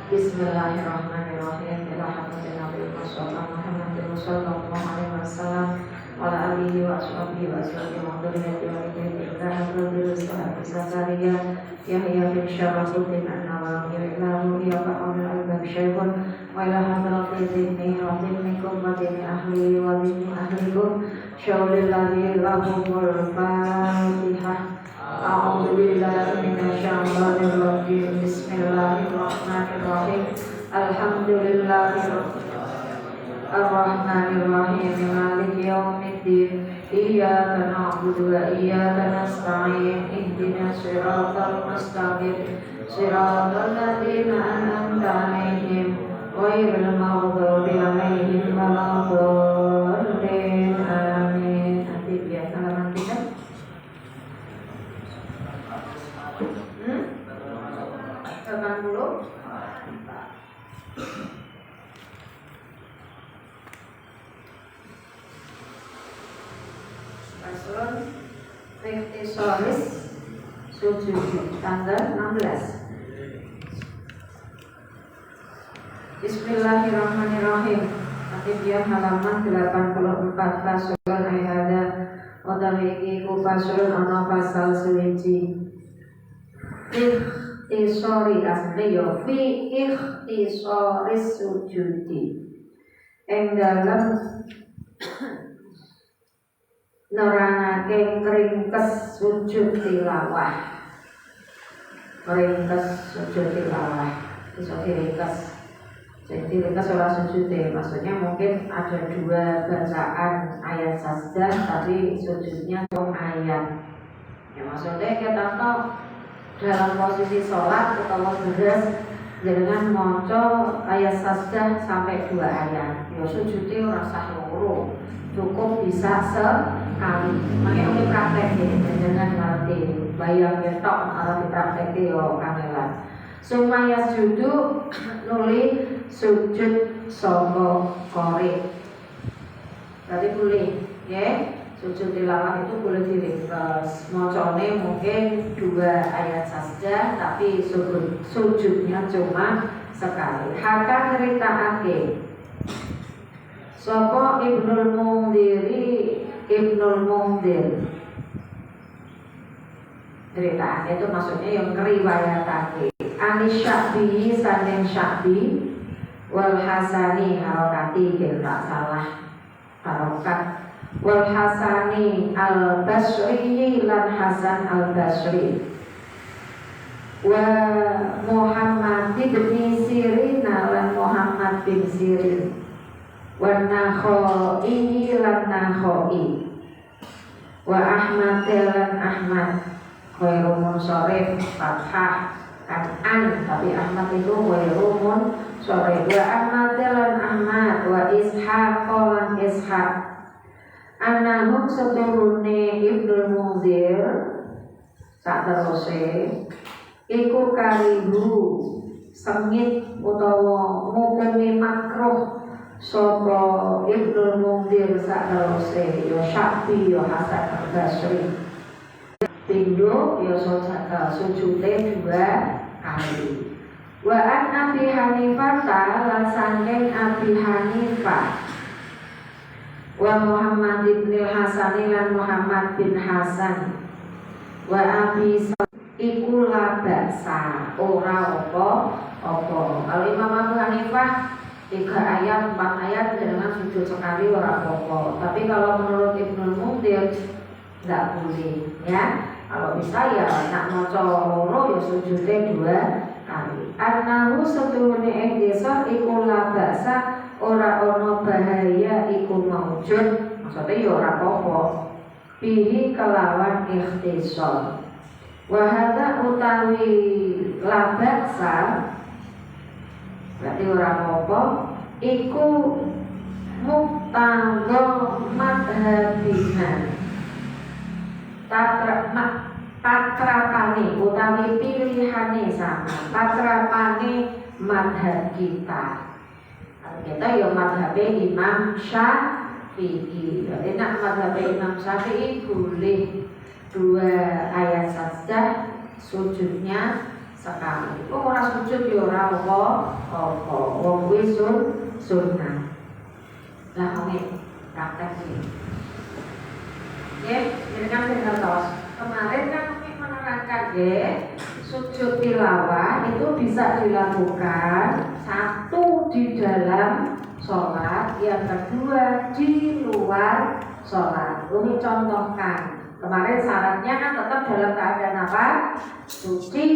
Bismillahirrahmanirrahim. Alhamdulillahi Muhammadin sallallahu alaihi wasallam wa ala alihi wa ashabihi wa sallam wa dzurriyyati wa dzurriyyati sahabat Zakaria Yahya bin Syarafuddin an-Nawawi ila ya fa'al al-bab syaikhun wa ila hadrati dini wa dinikum wa dini ahli wa dini ahlikum syaulillahi lahumul fatihah. A'udzu billahi minasyaitonir rajim. Bismillahirrahmanirrahim. Alhamdulillahi rabbil alamin. Maliki yaumiddin. Iyyaka na'budu wa iyyaka nasta'in. Ihdinas siratal mustaqim. Siratal ladzina an'amta 'alaihim ghairil maghdubi 'alaihim waladdallin. Amin. Nanti biar halaman kita. Paslon Ikhtisaris Sujud tanggal 16. Bismillahirrahmanirrahim. Nanti dia halaman 84. Paslon ayada Odawi iku paslon ana pasal suwiji. Ikhtisari asli ya fi ikhtisaris sujudi. Ing dalam nerangake ringkes sujud tilawah. Ringkes sujud tilawah. Iso diringkes. Jadi ringkes ora sujud maksudnya mungkin ada dua bacaan ayat sajdah tapi sujudnya cuma ayat. Ya maksudnya kita tahu dalam posisi sholat atau beres dengan maca ayat sajdah sampai 2 ayat. Ya sujudnya ora sah loro, cukup bisa sekali. Makanya udah praktek dengan ngerti bayang ketok harus dipraktek yo kangelan. Sumaya sujud nuli sujud saka qori. Berarti boleh, ya. Sujud tilawah itu boleh diringkes. Macane mungkin 2 ayat sajdah tapi sujudnya cuma sekali. Haka nyeritakake sapa Ibnul Mundhir ceritanya itu maksudnya yang ngeriwayatake Anis Sya'bi saking Sya'bi wal Hasani harokati tak salah harokat wal Hasani al-Basri lan Hasan al-Basri wa Muhammad bin Sirin lan Muhammad bin Sirin wa Nakhoi lan Nakhoi wa Ahmad lan Ahmad khairu munsharif fathah an tapi Ahmad itu khairu munsharif wa Ahmad lan Ahmad wa Ishaq lan Ishaq anahum seturune Ibnul Mundhir sateruse iku karibu sengit utawa mukmi makruh sapa Ibnul Mundhir sateruse ya Sya'bi ya Hasan al-Basri pindho ya sujude 2 kali wa an Abi Hanifah lan saking Abi Hanifah wa Muhammad bin Hasan lan Muhammad bin Hasan wa Abi iku labasa ora apa-apa. Kalau Imam Abu Hanifah 3 ayat 4 ayat dengan sujud sekali ora apa-apa. Tapi kalau menurut Ibnul Mundhir enggak boleh ya. Kalau bisa ya nak maca loro ya sujudnya 2 kali. Anahu setuhune ing desa iku labasa ora ono bahaya iku maujud maksudnya ya ora apa-apa bihi kelawan ikhtisar wa hadza utawi labaksa berarti ora apa-apa iku muktanggo madhabina tatrapane utawi pilihane sama tatrapane madhab kita ya madhabnya Imam Syafi'i. Jadi nak madhabnya Imam Syafi'i boleh 2 ayat sajdah sujudnya sekali. Ora sujud ya ora apa-apa. Wong kuwi sunnah. Lah ngene praktek iki. Nggih, jenengan sing ngertos. Kemarin kan kami menerangkan nggih, sujud tilawah itu bisa dilakukan satu di dalam sholat, yang kedua di luar sholat. Umi contohkan, kemarin syaratnya kan tetap dalam keadaan apa? Suci,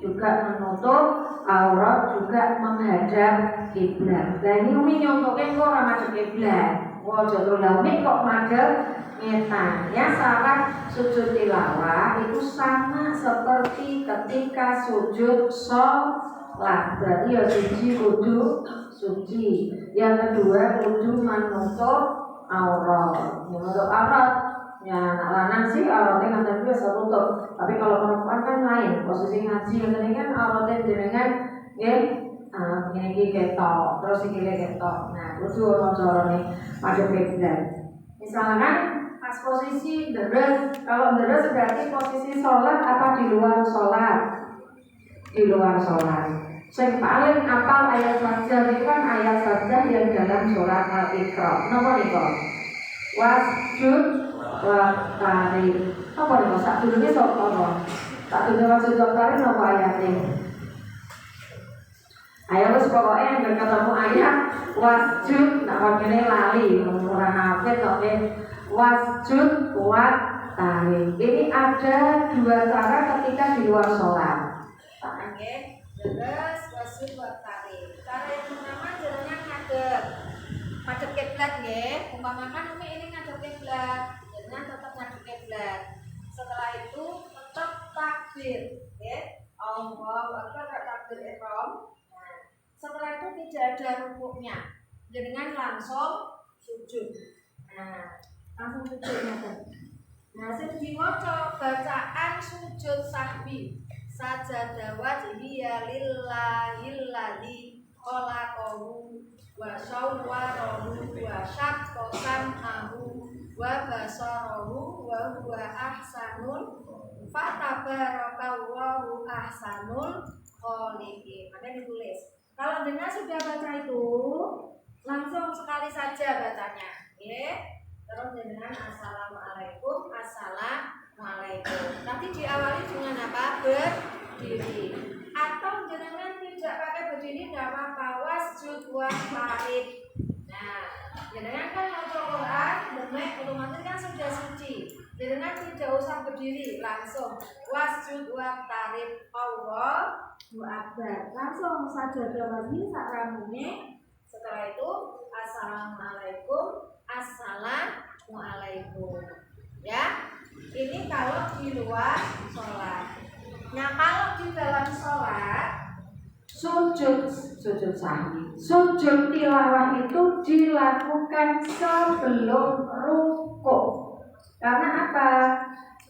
juga menutup aurat, juga menghadap kiblat. Nah ini Umi nyontohkan kok orang madhep kiblat. Wah jodoh Umi kok madhep ngetan. Ya syarat sujud tilawah itu sama seperti ketika sujud sholat. Berarti ya suci kudu suci. Yang kedua kudu menutup aurat. Menutup aurat. Ya anak lanang sih auratnya ngantar biasa tutup. Tapi kalau perempuan kan lain. Posisi ngaji ini kan auratnya jenengan ya ini ketok, terus ini ketok. Nah kudu ono carane madhep kiblat. Misalkan pas posisi deres, kalau deres berarti posisi sholat apa di luar sholat? Di luar sholat. Yang paling apal ayat sajdah itu kan ayat sajdah yang dalam surat Al-Iqra. Napa niku? Wasjud wa tarik. Apa niku? Sak dulune sapa to? Sak dulune wasjud wa tarik napa ayate? Ayo wis pokoke yang ketemu ayat wasjud nak ngene lali ora hafid kok wasjud wa tarik. Ini ada dua cara ketika di luar sholat. Pak nggih, terus wasjud wa tarik. Cara yang pertama jalannya ngadep kiblat nggih. Umpamakan Umi ini ngadep kiblat, jangan tetap ngadep kiblat. Setelah itu tetap takbir, nggih. Allahu akbar, takbir ihram. Setelah itu tidak ada rukuknya, dengan langsung sujud. Langsung sujudnya kan. Nah, sing diwaca bacaan sujud sahwi. Sajadah wajhiya lillahil ladzi khalaqahu wa sawwarahu wa syaqqa sam'ahu wa basarahu wa huwa ahsanul fatabarakallahu ahsanul khaliqin. Ada ditulis. Kalau dengar sudah baca itu, langsung sekali saja bacanya, ya. Terus dengan assalamualaikum, assalamualaikum. Nanti diawali dengan apa? Berdiri. Atau jangan tidak pakai berdiri, tidak apa-apa. Wasjud wa tarik. Nah, jangan kan baca Quran, demek otomatis kan sudah suci. Jangan tidak usah berdiri, langsung wasjud wa tarik. Allah Akbar. Langsung sajadah lagi sak ramune. Setelah itu assalamualaikum, assalamualaikum. Ya. Ini kalau di luar sholat. Nah, kalau di dalam sholat sujud sahwi. Sujud tilawah itu dilakukan sebelum rukuk. Karena apa?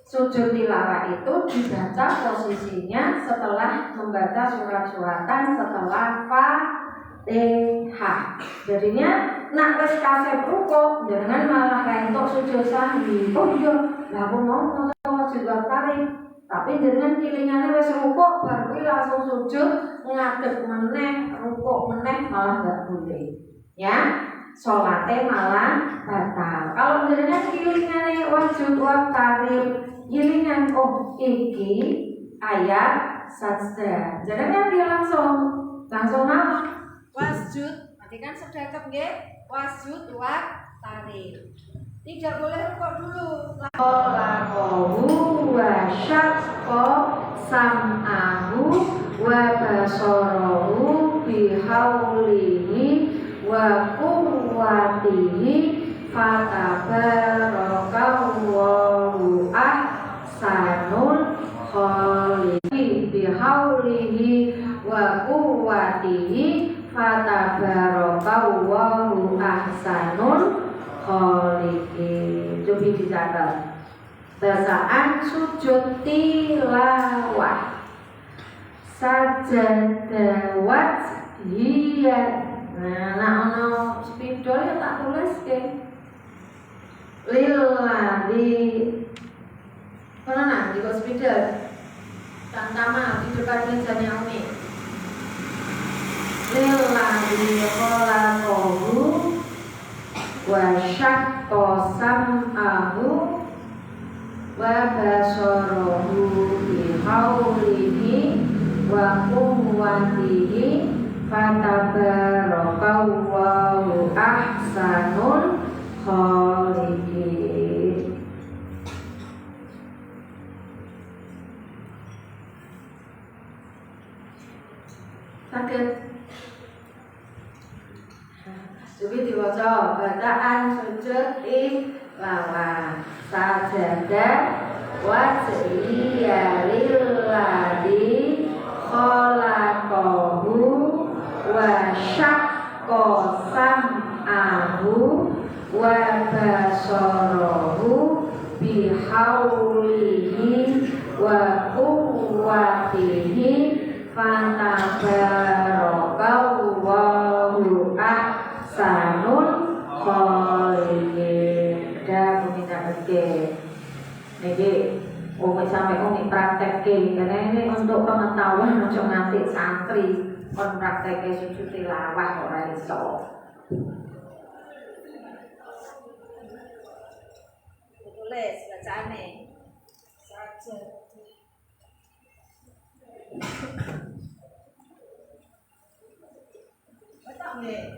Sujud tilawah itu dibaca posisinya setelah membaca surat-suratan setelah Fatihah. Jadinya nak wis kasih rukuk jangan malah kayak untuk sujud sahwi. Oh iya, lah aku mau sujud tarik. Tapi jangan kilingane wis rukuk baru langsung sujud ngadeg meneh rukuk meneh malah enggak boleh. Ya. Salate malah batal. Kalau jenengan kilingane wasjud wa tarik gilingan iki ayat sajdah. Jangan dia langsung malah wasjud. Berarti kan sedekap nggih, wasjud wa tarik. Tidak boleh rukuk dulu. Allahu wa syaqqa sam'ahu wa basarahu bihaulihi wa quwwatihi fatabarakallahu ahsanul khaliqin bihaulihi wa quwwatihi fatabarakallahu ahsanul khaliqin. Coba dicatat. Bacaan sujud tilawah. Sajadah wajhiyah. Nah, ono spidol ya tak tulis ke lilladzi mana di spidol Tantama di dekat mejanya Umi. Lillahi khalaqahu wa syaqqa sam'ahu wa basarahu bi haulihi wa quwwatihi fatabarakallahu ahsanul khaliqin. Sakit. Jadi diwaca bacaan sujud lawan sajadah wajhiya lillahi khalaqahu wa syaqqa sam'ahu wa basarahu bihaulihi wa quwwatihi fatabarakallahu ahsanul khaliqin. Dan meminta ke niki umi sampai umi praktekke karena ini untuk pengetahuan ojo nganti santri kon praktekke sujud tilawah ora iso. Tulis bacaane saja. Betul nggih?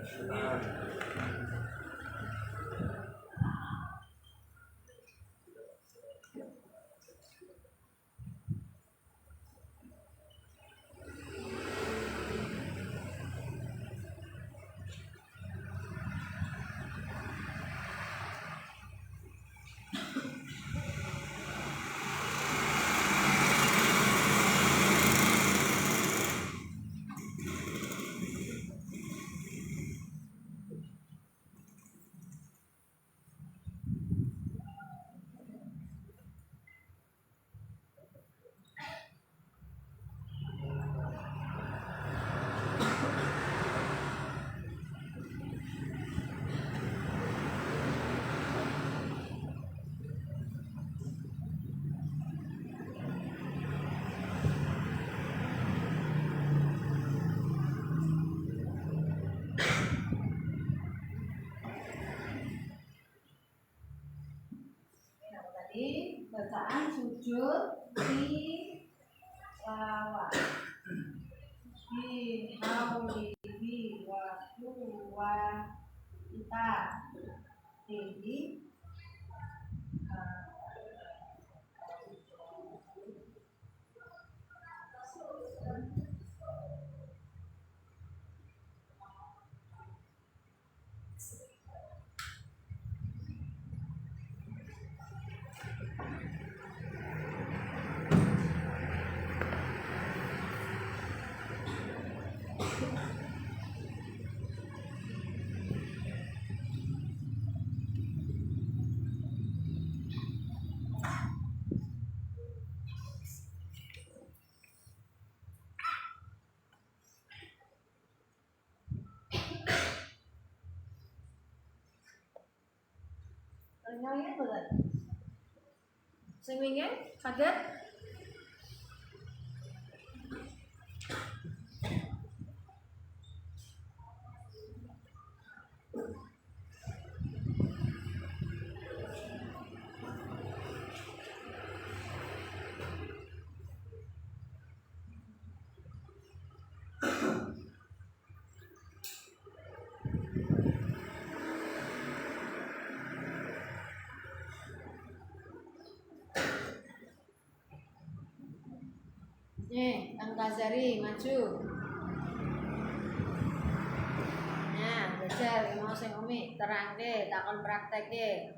Bacaan sujud tilawah bi haulihi wa quwwatihi Nyanyi betul. Sing wingi kaget. Kang Kazari maju. Nah, belajar mau sing umi terangke, takon praktekke.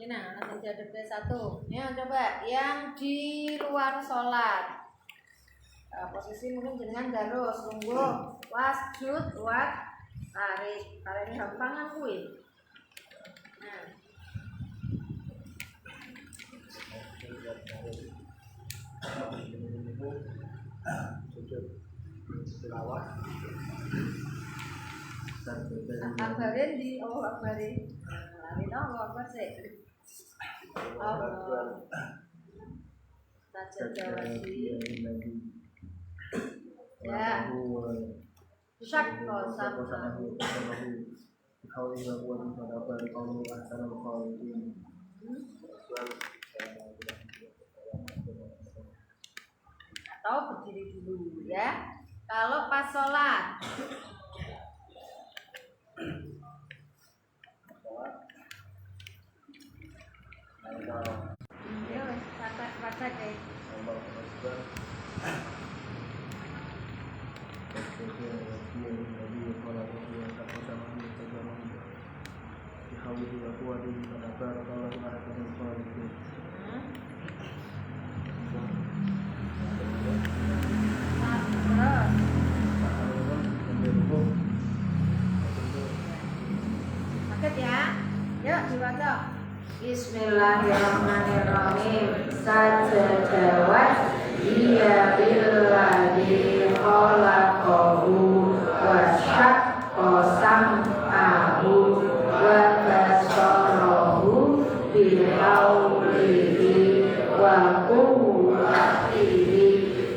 Nah, nanti jadi satu. Ya, coba yang di luar sholat. Posisi mungkin jenengan terus tunggu wasjud wat tarik. Tarik ini gampangan kuwi. Nah. Akbarin di akbarin. Rino apa sih? Tajawati. Ya. Syak kosan. Kau ini buat pada kau asal kau ini. Atau berdiri dulu ya. Kalau pas sholat. Ya, baca deh. Paket ya. Yuk dibaca. Bismillahirrahmanirrahim. Sajadawat iya billadzi khalaqahu wa syaqqa sam'ahu wa basarahu bihaulihi wa quwwatihi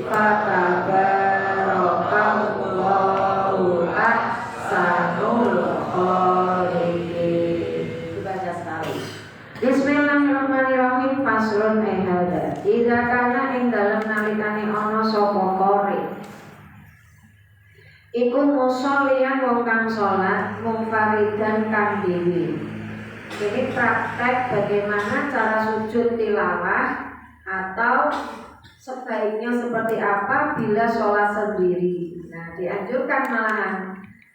fatabarakallahu ahsanul khaliqin. Dibaca sekali. Bismillahirrahmanirrahim. Faslun ehada. Ida kana ing dalem nalikane ana sapa qori. Iku musollian wong kang salat munfaridan kang dhewe. Ini praktek bagaimana cara sujud tilawah atau sebaiknya seperti apa bila sholat sendiri. Nah, dianjurkan malahan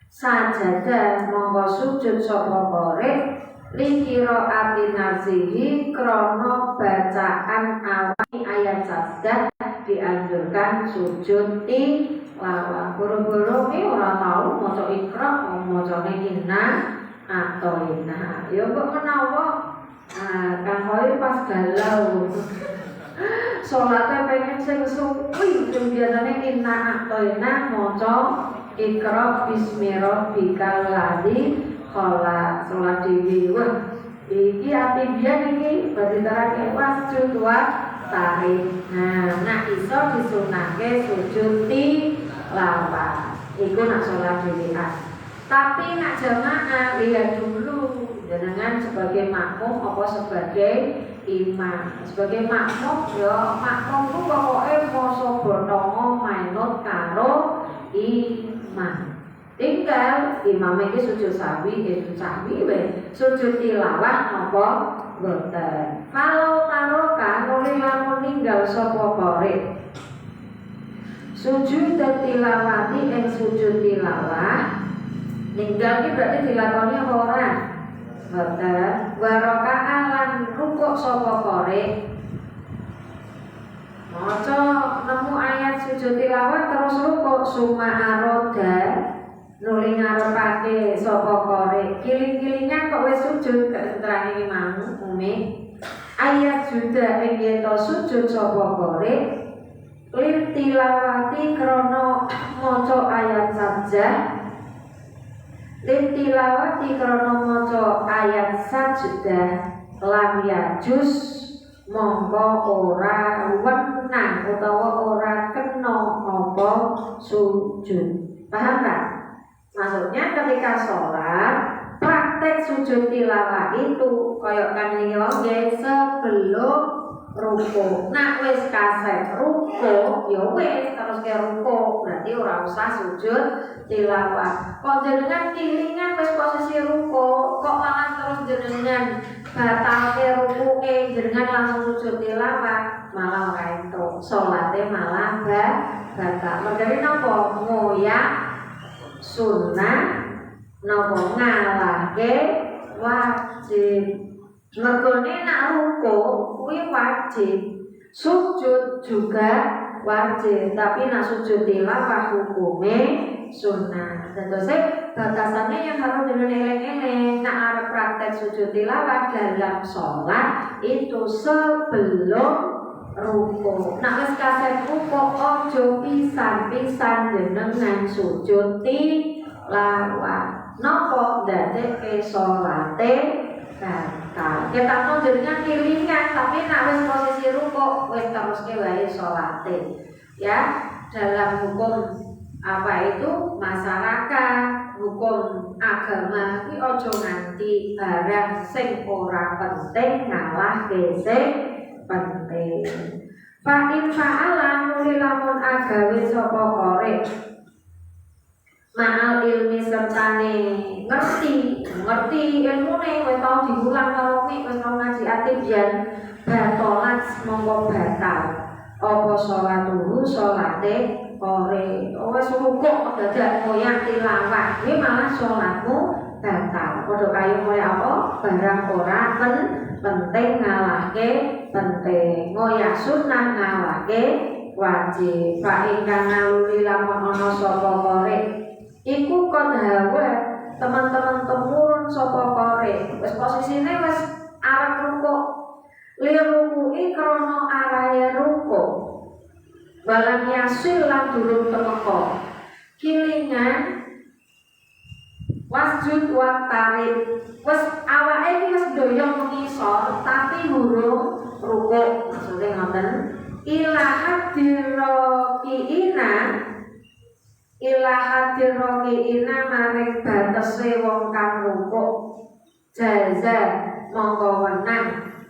sajadah monggo sujud sapa qori likiro ati nafsihi krono bacaan awal ayat sajdah dianjurkan sujud tilawah. Guru-guru ini orang tahu maca ikra macane inna atau inna. Ya kok menawa Kang Khoi pas galau sholatnya pengen sing suwi biasanya inna atau inna maca ikra bismi rabbikal ladzi khalaq sholat dhewe. Wah, iki ati biyen iki berarti terake wasjud wa tarik. Nah iso disunahke sujud tilawah. Iku nak sholat dhewean. Tapi nak jamaah lihat dulu dengan sebagai makmum apa sebagai imam. Sebagai makmum ya makmum ku pokoke moso botongo manut karo imam. Tinggal imam iki sujud sahwi, sujud tilawah napa boten. Kalau taroka nuli lamun ninggal sapa qori. Sujud tilawati ing sujud tilawah ninggal iki berarti dilakoni apa ora? Boten. Waroka'an lan rukuk sapa qori. Maca nemu ayat sujud tilawah terus rukuk summa aroda nuli ngarepake sapa qori. Kiling-kilingan kok wis sujud ketentrane imam umi. Ayat juda ing yen sujud sapa qori lir tilawati krana maca ayat sajdah. Tilawati krana maca ayat sajdah lam yajus mongko ora wenang utawa ora kena apa sujud. Paham tak? Maksudnya ketika sholat praktek sujud tilawah itu koyok kan ini nggih sebelum ruku. Nak wis kasep ruku ya wis terus ke ruku berarti ora usah sujud tilawah. Kok jenengan kilingan wis posisi ruku kok malah terus jenengan batalke rukuke jenengan langsung sujud tilawah malah ora entuk salate malah batal. Mergane napa ngoyak sunnah napa ngalahke wajib. Mergone nak ruku kuwi wajib, sujud juga wajib, tapi nak sujud tilawah hukume sunnah. Terus batasannya yang harus dileng-eleng nak arep praktek sujud tilawah dalam sholat itu sebelum ruku. Nak wis kasep ruku ojo pisan-pisan jenengan sujud tilawah. Napa ndadekke sholate batal. Kita tuh jadinya kilingan, tapi nak wis posisi rukuk wis terus wae salate. Ya, dalam hukum apa itu masyarakat, hukum agama iki aja nganti barang sing ora penting ngalahke sing penting. Fa in fa'ala nuli lamun agawe sapa korek mahal ilmi sertane ngerti ilmune wis tau diulang karo mik wis tau ngaji atibian batolat monggo batal apa salatuhu salate ore wis rukuk dadak moyang tilawah iki malah salatmu batal padha kaya kaya apa barang ora penting ngalahke penting ngoyak sunah ngalahke wajib fa ingkang naluri lamun ana sapa korek iku kon hawa teman-teman temurun sapa korek wis posisine wis arep rukuk lirukuki krana arahe rukuk balang yasil lan durung temeka kilingan wasjud wa tarib wis awake iki wis doyong mengisor tapi hurung rukuk maksudnya ngoten ila hadirokiina maring batese wong kang rukuk jaza mongko wenang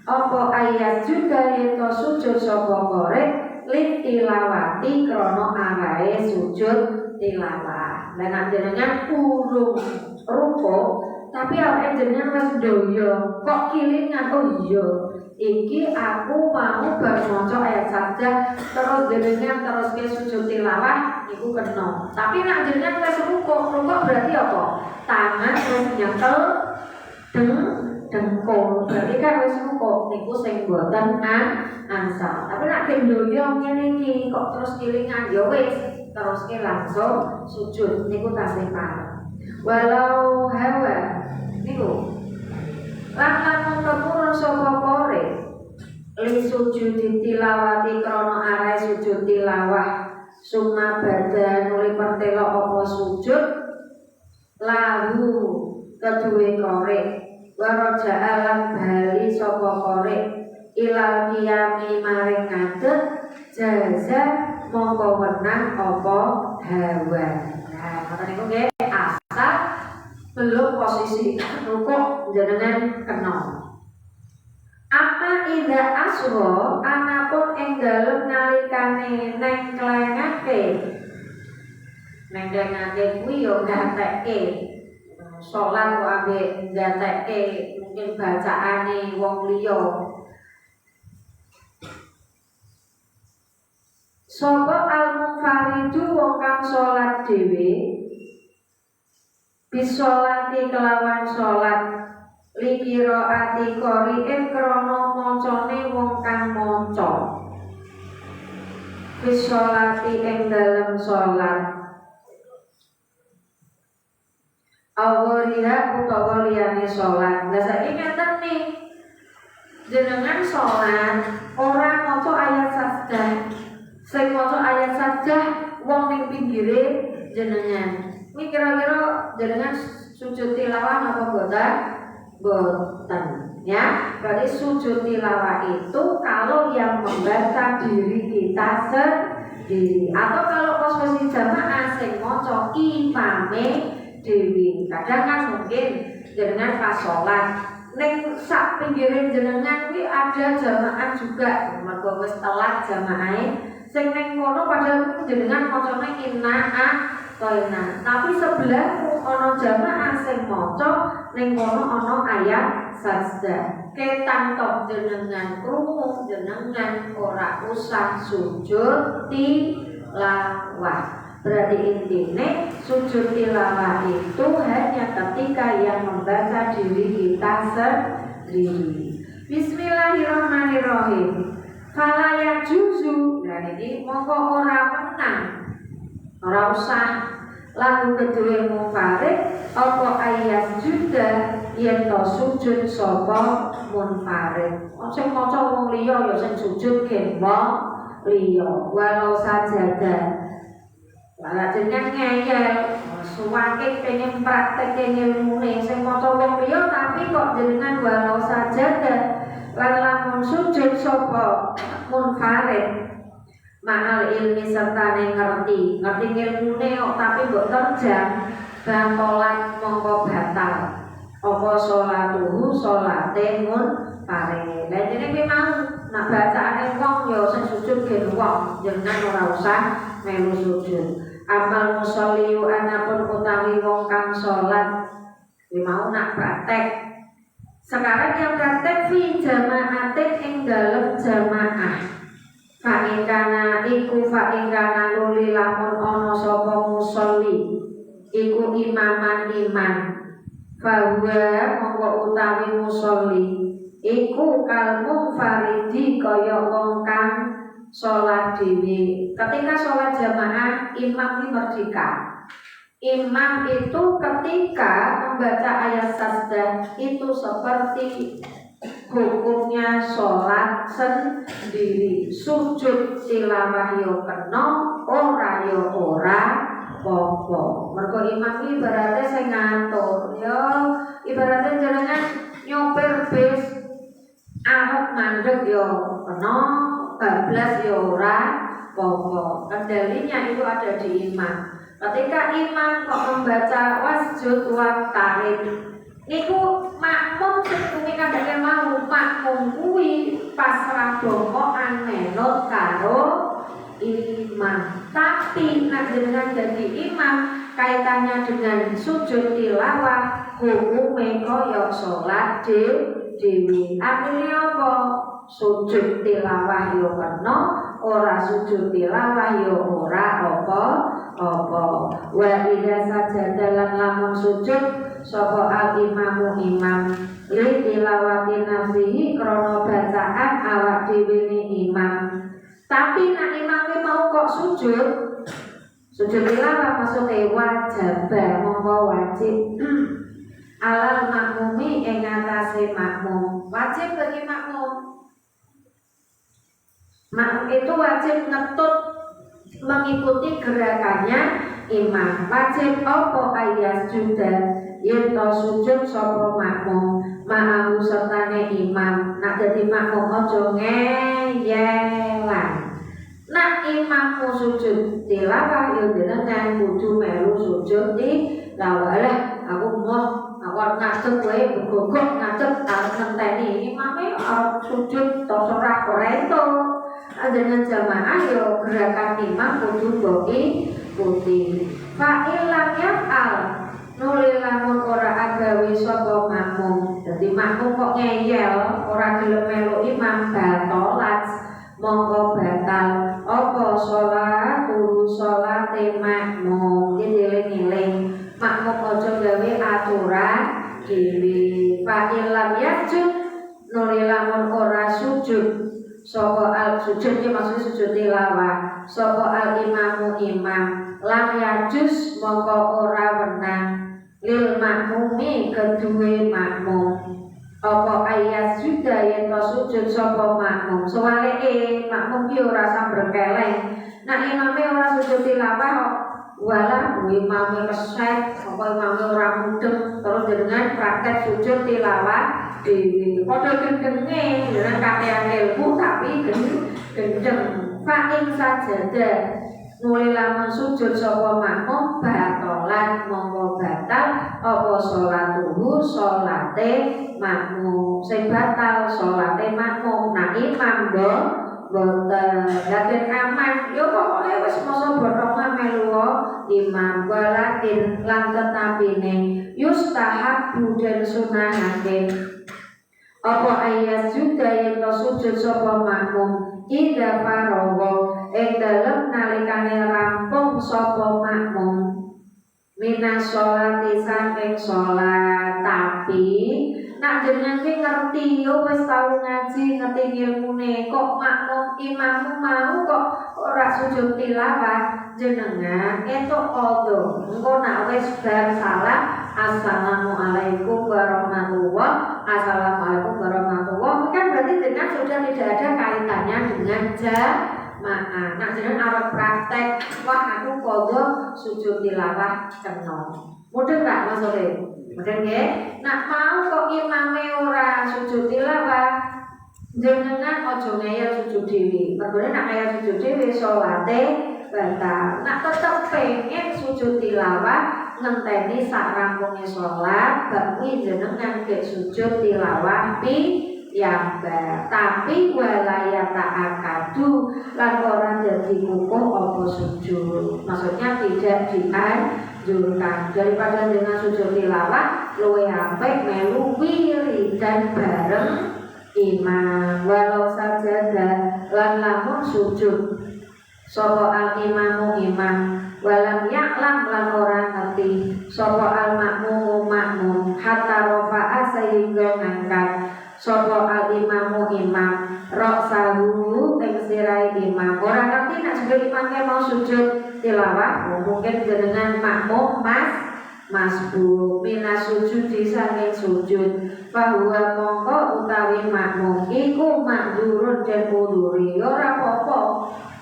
apa ayat juga yen to sujud sapa korek litilawati krana arahe sujud tilawah. Lah nek jenengan urung rukuk tapi awake jenengan wis doyo kok kilingan oh iya iki aku mau bar maca ayat saja terus jenengan terus ke sujud tilawah iku kena. Tapi nek jenengan wis rukuk berarti apa? Tangan wis nyekel dengkul berarti kan wis rukuk niku sing boten ansal. Tapi nek doyo ngene iki kok terus kilingan ya wis terus ke langsung sujud niku tasih parah. Walau hawa niku lan temurun sapa kore li sujud tilawati krana arahe sujud tilawah summa badan nuli pertelo apa sujud lahu keduwe kore waraja alam bali sapa kore ilal qiyami maring ngadeg jaza mongko wenang apa hawa. Nah, ngoten niku nggih asal belum posisi rukuk jenengan kena. Apa ida asro anapun ing dalem nalikane nengklengake kuwi yo gatekke salat kok ambek gatekke mungkin bacaane wong liya. Sapa al-munfaridu wong kang salat dhewe bisolati kelawan salat likiraati qori'in krana macane wong kang maca bisolati ing dalem salat awaliha utawa liyane salat. Lah saiki ngeten nih jenengan salat ora maca ayat sajdah sing maca ayat sajdah wong ning pinggire jenengan. Ini kira-kira jenengan sujud tilawah apa boten ya. Berarti sujud tilawah itu kalau yang membaca diri kita sendiri atau kalau posisi jamaah sing maca imame dewi. Kadang kan mungkin jenengan pas salat ning sak pinggirin jenengan kuwi ada jamaah juga mergo wis telat jamaahe sing ning kono padahal jenengan macane inna toina. Tapi sebelahmu ono jamaah sing maca ning kono ono ayat sajdah. Ketan tok jenengan krungu jenengan ora usah sujud tilawah. Berarti intine sujud tilawah itu hanya ketika yang membaca diri kita sendiri. Bismillahirrahmanirrahim. Fala yajuzu. Nah iki mongko ora menang. Ora usah lagu kedua munfarid apa ayat juga yen to sujud sapa munfarid. Sing maca wong liya ya sing sujud gen wong liya walau sajadah Lah jenengan ngeyel suwake pengen praktek ilmune sing maca wong liya tapi kok jenengan walau saja lan lamun sujud sapa munfarid mahal ilmi serta ngerti ilmune kok tapi mbok terjang batolat mongko batal apa sholatuhu sholate munfarid. Lah jenenge memang nak bacaane wong ya sing sujud gen wong jenengan ora usah melu sujud. Amal musolliu anapun utawi wong kang sholat mau nak praktek. Sekarang yang praktek fi jamaatin ing dalem jamaah. Fa ingkana nuli lamun ana sapa musolli iku imaman imam. Fa mongko utawi musolli iku kalmu faridi kaya wong kang sholat dhewe. Ketika sholat jamaah, imam ini merdeka. Imam itu ketika membaca ayat sajdah itu seperti hukumnya sholat sendiri. Sujud tilawah yo kena, ora yo ora popo. Mergo imam ini ibaratnya sing ngatur. Yo ibaratnya jenengan nyopir bis arep mandeg yo kena, bablas ya ora apa-apa. Kendalinya itu ada di imam. Ketika imam kok membaca wasjud waqtarib niku makmum setuju kadang mau makmum kuwi pasrah bongkokan menut karo imam. Tapi nek jenengan jadi imam kaitannya dengan sujud tilawah hukume kaya salat dhewe. Artinya apa? Sujud tilawah yo kena, ora sujud tilawah yo ora apa-apa. Wa idza sajada lan lamun sujud sapa al imamu imam li tilawati nafsihi krana bacaan awak dhewe ni imam. Tapi nek imame mau kok sujud tilawah maksudnya wajib mongko wajib alal makmumi ing atase makmum. Wajib bagi makmum. Makmum itu wajib ngetut mengikuti gerakannya imam. Wajib apa ayat sudah yen to sujud sapa makmum ma'ahu sertane imam. Nak dadi makmum aja ngeyelan. Nak imammu sujud tilawah yo jenengan kudu melu sujud tilawah. Lah aku mau awak ngadeg kowe begogok ngadeg arep ngenteni imame arep sujud to ora korento. Dengan jamaah yo gerakan imam kudu putih. Fa ilam yaf'al nuli lamun ora agawe sapa makmum. Dadi makmum kok ngeyel ora gelem melu imam batolat mongko batal apa sholate makmum. Dieling-eling makmum aja gawe aturan dhewe. Fa ilam yasjud nuli lamun ora sujud sapa al sujudnya maksudnya sujud tilawah sapa al imamu imam lam yajus mongko ora wenang lil makmumi kedue makmum apa ayat sudah yen to sujud sapa makmum soale makmum ki ora sambrkeleng nek imame ora sujud tilawah wala imame keset apa imame ora mudeng terus dengan praktek sujud tilawah dhewe padha gendenge dengan kakean ilmu tapi gendeng fa'ing sajada nuli lamun sujud sapa makmum batolan mongko batal apa sholatuhu sholate makmum sing batal sholate makmum. Nah imam boten laden aman yo pokoke wis masa bothongan melu imam walakin lan tetapine yustahab den sunahake apa ayat juga yang to sujud sapa makmum ida farogo ing dalem nalikane rampung sapa makmum minas sholati saking sholat. Tapi nak jenengan ki ngerti yo wis tau ngaji ngerti ilmune kok makmum imammu mau kok ora sujud tilawah jenengan entuk odo engko nak wis bar salam assalamualaikum warahmatullah assalamualaikum warahmatullah kan berarti dengan sudah tidak ada kaitannya dengan ma'a. Nak jeneng arep praktek, wah aku podo sujud tilawah kena. Mudeng gak maksudnya? Mudeng nggih? Nak mau kok imame ora sujud tilawah, jenengan ojo ngeyel sujud dhewe. Mergone nak ngeyel sujud dhewe salate batal. Nak tetep pengen sujud tilawah ngenteni sak rampunge salat, tapi jenengan ke sujud tilawah piyambak. Tapi walaya ta'akadu lan ora dadi kukuh apa sujud. Maksudnya tidak dianjurkan. Daripada dengan sujud tilawah luwih apik melu wiridan bareng imam. Walau sajadah lan lamun sujud sapa al imamu imam walam ya'lam lan ora ngerti sapa al makmum hatta rafa'a sehingga ngangkat sapa al imamu imam ra'sahu ing sirahe imam. Ora ngerti nek sebelum imamnya mau sujud tilawah, mungkin jenengan makmum masbu minas sujud disanging sujud bahwa mongko utawi makmum iku makdurun dan uduri ora apa-apa.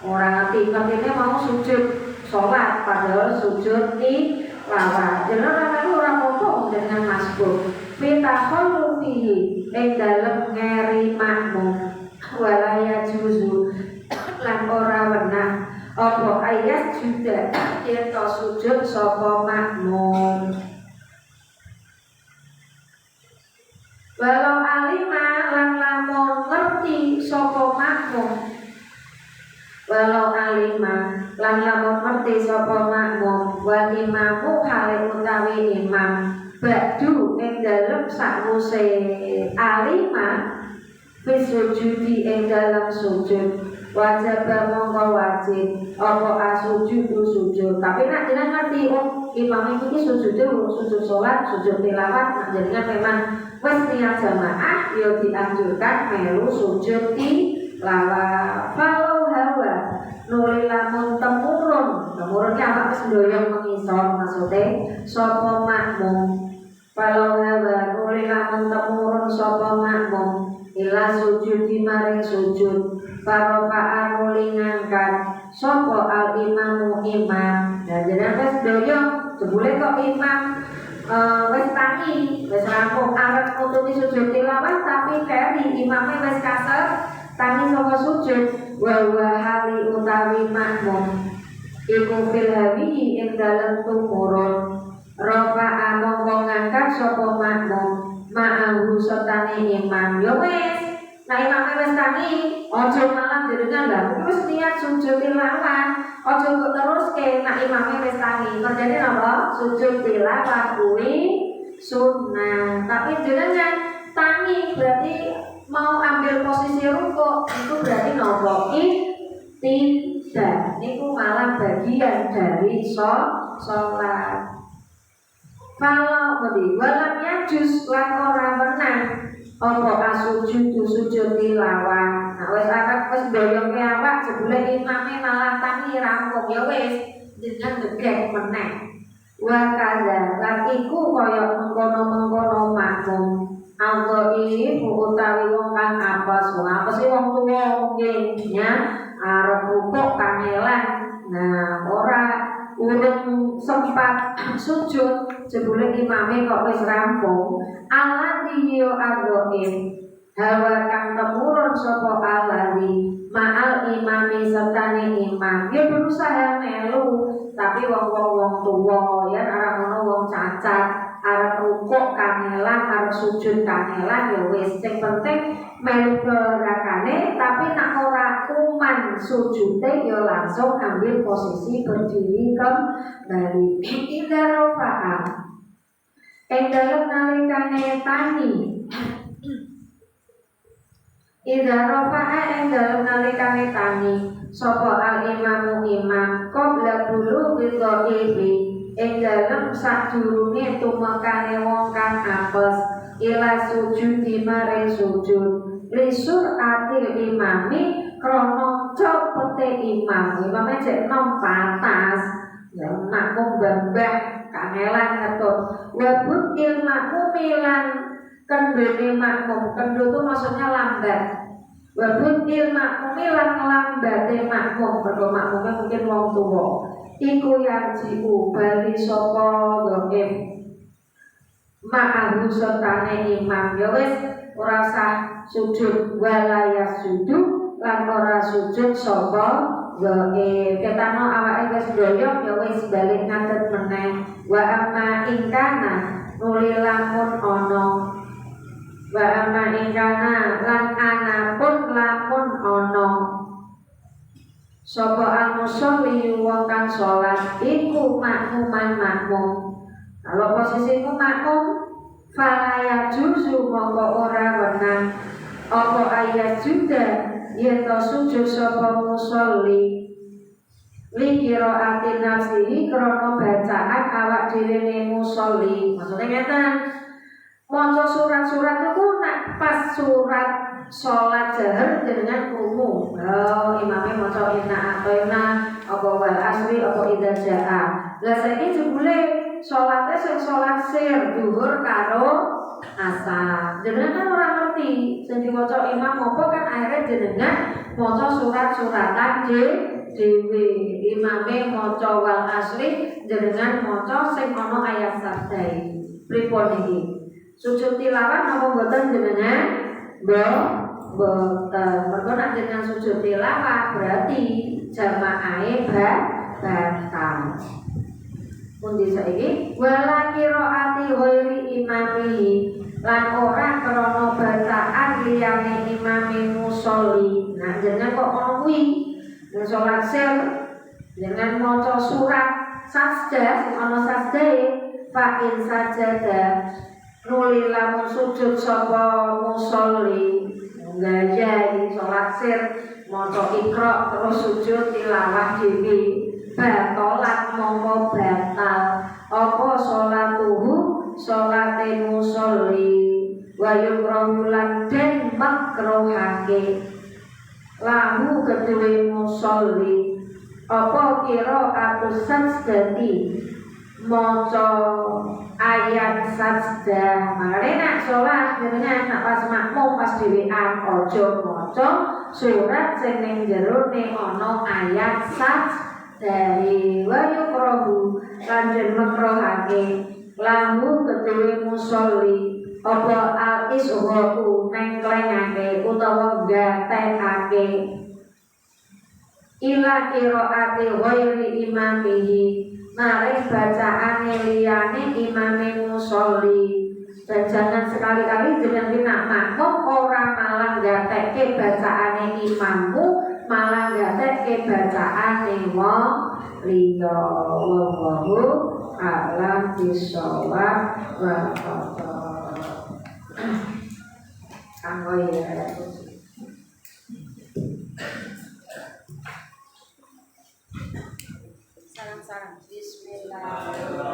Ora ngerti-ngertine mau sujud sholat padahal sujud tilawah. Jenengan ora apa-apa dengan masbu fitakhulu fihi ing dalem ngeri makmum walaya juzu lan ora wenah apa ayat juga ento sujud sapa makmum. Walau alima lan lamun ngerti sapa makmum, walau alima lan lamun ngerti sapa makmum wa imamu hale utawi imam ba'du ing dalem sakwuse alima fisujudi ing dalem sujud wajib mongko wajib apa asujud sujud. Tapi nak jenengan ngerti imam iki sujud salat sujud tilawah, nak jenengan memang wis niat jamaah ya dianjurkan melu sujud tilawah. Kalau hawa nuli lamun temurun apa wis ndoyong mengisor maksudnya sapa makmum. Kalau hawa nuli lamun temurun sapa makmum ila sujud maring sujud parokaan nuli ngangkat sapa al imamu imam. Nah jenengan wis ndoyong jebule kok imam wis tangi wis rampung arep nutupi sujud tilawah tapi keri imame wis kasar tangi saka sujud wa hali utawi makmum iku fil hawi ing dalem tumurun rafa'a mongko ngangkat sapa makmum ma'ahu sertane imam. Ya wis nah imame wis tangi aja malah jenengan lha iki wis niat sujud tilawah aja kok teruske nak imame wis tangi kerjane apa sujud tilawah kuwi sunnah. Tapi jenengan tangi berarti mau ambil posisi rukuk itu berarti nopo tidak niku malah bagian dari sholat. Kalau beri walam yajus lan ora menang apa asujud sujud tilawah. Nah wis akad wis doyong awak jebule imame malah tangi rampung ya wis jenengan gegek meneh. Wa kadza lan iku kaya mengkono-mengkono makmum Al-Ghaibi utawi wong kang apes, wong apes wong tuwa mungkin ya arep rukuk kangelan. Nah, ora urung sempat sujud jebule imame kok wis rampung. Alladzi yu'adzim hawa kang temurun sapa alladzi ma'al imami sertane imam. Ya berusaha melu tapi wong tuwa ya ora ngono wong cacat. Arep rukuk kangelan, arep sujud kangelan ya wis sing penting melu gerakane tapi nak ora kuman sujude ya langsung ambil posisi berdiri kembali. Ida rofa'a ing dalem nalikane tani Ida rofa'a ing dalem nalikane tani sapa al imamu imam qabla dulu bil ing dalem sadurunge tumekane wong kang apes ila sujud maring sujud lisur atil imami krana cepete imam. Imame cek nom patas ya makmum bambah kangelan ketut wabut ilmu milan kendene makmum. Kendho itu maksudnya lambat Wabudil makmumi lan lambate makmum, mergo makmume mungkin wong tuwa. Iku yarji'u bali sapa dhaif. Ma'ahu sertane imam ya wis ora usah sujud wala yasjudu lan ora sujud sapa dhaif. Ketano awake wis doyok ya wis balik ngadeg meneh. Wa amma ingkana nuli lamun ana wa amma ingkana lan anapun lamun ana sapa al-musolli wong kang salat iku makmuman makmum. Kalau posisimu makmum falaya juzu mongko ora wenang apa ayat juga yen to sujud sapa musolli li qiraati nafsihi krana bacaan awak dhewe ne musolli. Maksudnya ngeten, maca surat-surat itu nak pas surat sholat jahar dengan umum. Oh, imamnya maca inna atoina apa wal asri apa idza jaa. Lah saiki jebule sholatnya sing sholat sir zuhur karo asar. Jenengan kan ora ngerti sing diwaca imam apa kan akhirnya jenengan maca surat-suratan dhewe. Imame maca wal asri jenengan maca sing ana ayat sajdah. Pripun iki? Sujud tilawah napa mboten jenengan? Mboten. Mergo nek jenengan sujud tilawah berarti jamaahe batal. Pundi saiki wala qiraati ghairi imamihi lan ora krana bacaan liyane imame musolli. Nah jenengan kok ono kuwi ning salat sir jenengan maca surat sajdah sing ana sajdahe fa in sajada nuli lamun sujud sapa musolli ngaji salat sir maca ikra terus sujud tilawah dhewe batalat mongko batal apa salatuhu salate musolli wa yukrahu lan den makruhake lahu kedue musolli apa kira atus sajdati maca ayat sajdah. Makane nak salat jenengan nak pas makmum pas dhewean aja maca surat sing ning jero ne ana ayat sajdah. Wa yukrahu lan den makruhake lahu kedue musolli apa al-isgharu nengklengake utawa gatekake ila qiraati ghairi imamihi maring bacaane liyane imame musolli. Dan jangan sekali-kali jenengan nak makmum ora malah gatekke bacaane imammu, malah gatekke bacaane wong liya. Wallahu a'lam bishawab. Wa kanggo ya sarang-sarang bismillah.